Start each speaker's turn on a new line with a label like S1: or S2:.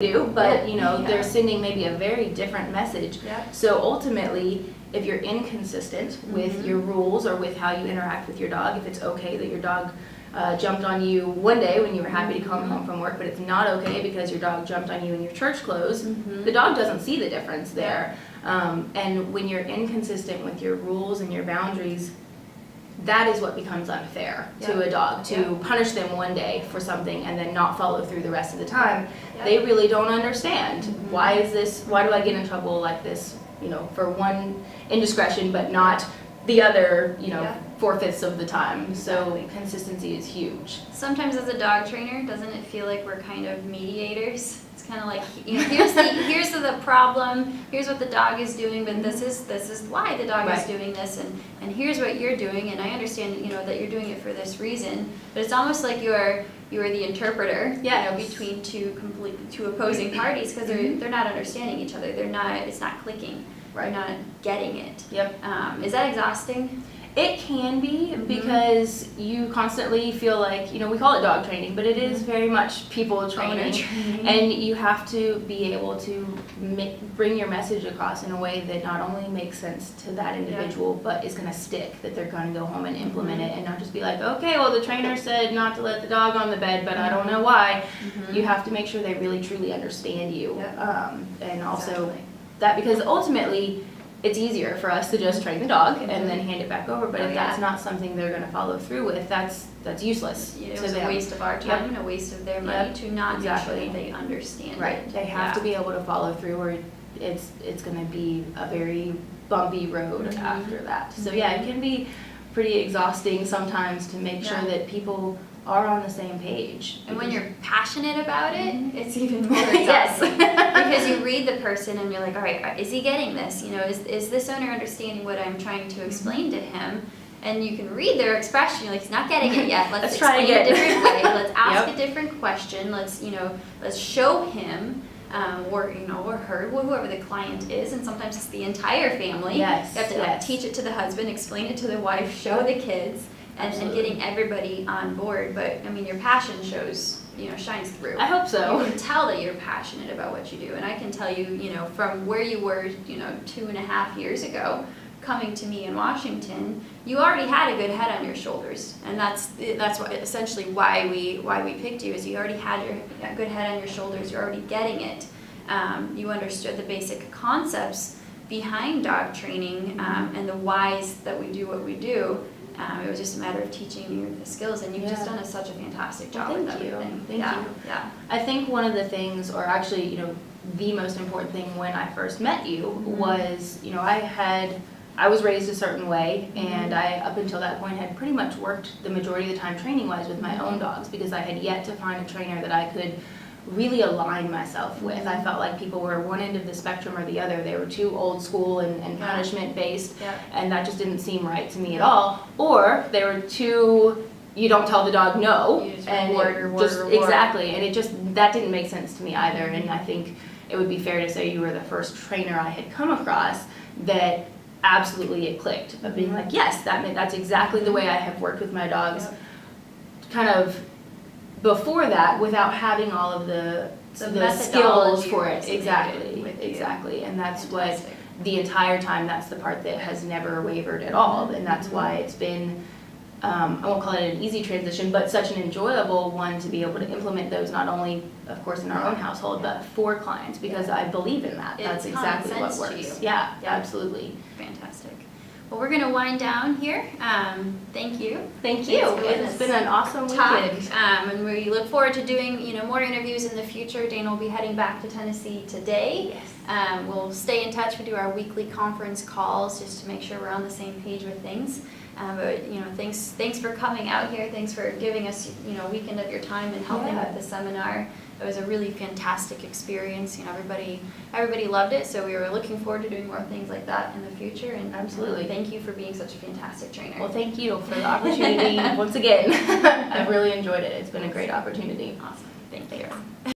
S1: do, but they're sending maybe a very different message.
S2: Yeah.
S1: So ultimately, if you're inconsistent with your rules or with how you interact with your dog, if it's okay that your dog jumped on you one day when you were happy to come home from work, but it's not okay because your dog jumped on you in your church clothes, the dog doesn't see the difference there. And when you're inconsistent with your rules and your boundaries, that is what becomes unfair to a dog, to punish them one day for something and then not follow through the rest of the time. They really don't understand why do I get in trouble like this, for one indiscretion but not the other, 4/5 of the time. So consistency is huge.
S2: Sometimes as a dog trainer, doesn't it feel like we're kind of mediators? It's kind of like, here's the problem, here's what the dog is doing, but this is why the dog is doing this, and here's what you're doing, and I understand that you're doing it for this reason. But it's almost like you are the interpreter, between two opposing parties, because they're not understanding each other. It's not clicking. They're not getting it. Is that exhausting?
S1: It can be, because you constantly feel like, we call it dog training, but it is very much people training. And you have to be able to bring your message across in a way that not only makes sense to that individual, but is going to stick, that they're going to go home and implement it, and not just be like, okay, well, the trainer said not to let the dog on the bed, but I don't know why. You have to make sure they really truly understand you. And also that, because ultimately it's easier for us to just train the dog and then hand it back over, but if that's not something they're going to follow through with, that's useless.
S2: It's a waste of our time and a waste of their money to not make sure that they understand it.
S1: They have to be able to follow through, or it's going to be a very bumpy road after that. So it can be pretty exhausting sometimes to make sure that people are on the same page.
S2: And when you're passionate about it, it's even more exhausting. Because you read the person and you're like, all right, is he getting this? Is this owner understanding what I'm trying to explain to him? And you can read their expression. You're like, he's not getting it yet. Let's
S1: try
S2: explain it a different way. Let's ask a different question. Let's show him or her, whoever the client is, and sometimes it's the entire family. You have to teach it to the husband, explain it to the wife, show the kids. And getting everybody on board, but your passion shines through.
S1: I hope so.
S2: You can tell that you're passionate about what you do, and I can tell you, from where you were, 2.5 years ago, coming to me in Washington, you already had a good head on your shoulders, and that's essentially why we picked you. Is you already had a good head on your shoulders. You're already getting it. You understood the basic concepts behind dog training and the whys that we do what we do. It was just a matter of teaching you the skills, and you've just done such a fantastic job with everything.
S1: Thank you.
S2: Yeah.
S1: I think one of the things, or actually, the most important thing when I first met you was, I was raised a certain way, and I, up until that point, had pretty much worked the majority of the time training-wise with my own dogs, because I had yet to find a trainer that I could really align myself with. I felt like people were one end of the spectrum or the other. They were too old school and punishment based, and that just didn't seem right to me at all. Or they were too, you don't tell the dog no, and exactly, and that didn't make sense to me either. And I think it would be fair to say you were the first trainer I had come across that absolutely it clicked, of being like, yes, that's exactly the way I have worked with my dogs. Kind of before that, without having all of the skills for it. Exactly. And that's what the entire time, that's the part that has never wavered at all. And that's why it's been, I won't call it an easy transition, but such an enjoyable one to be able to implement those, not only, of course, in our own household, but for clients, because I believe in that. That's exactly what works. Yeah, absolutely.
S2: Fantastic. Well, we're going to wind down here. Thank you.
S1: Thank you. It's been an awesome weekend.
S2: And we look forward to doing more interviews in the future. Dana will be heading back to Tennessee today. Yes. We'll stay in touch. We do our weekly conference calls just to make sure we're on the same page with things. But thanks for coming out here. Thanks for giving us a weekend of your time and helping with the seminar. It was a really fantastic experience. Everybody loved it, so we were looking forward to doing more things like that in the future. And
S1: absolutely,
S2: thank you for being such a fantastic trainer.
S1: Well, thank you for the opportunity once again. I've really enjoyed it. It's been a great opportunity.
S2: Awesome. Thank you.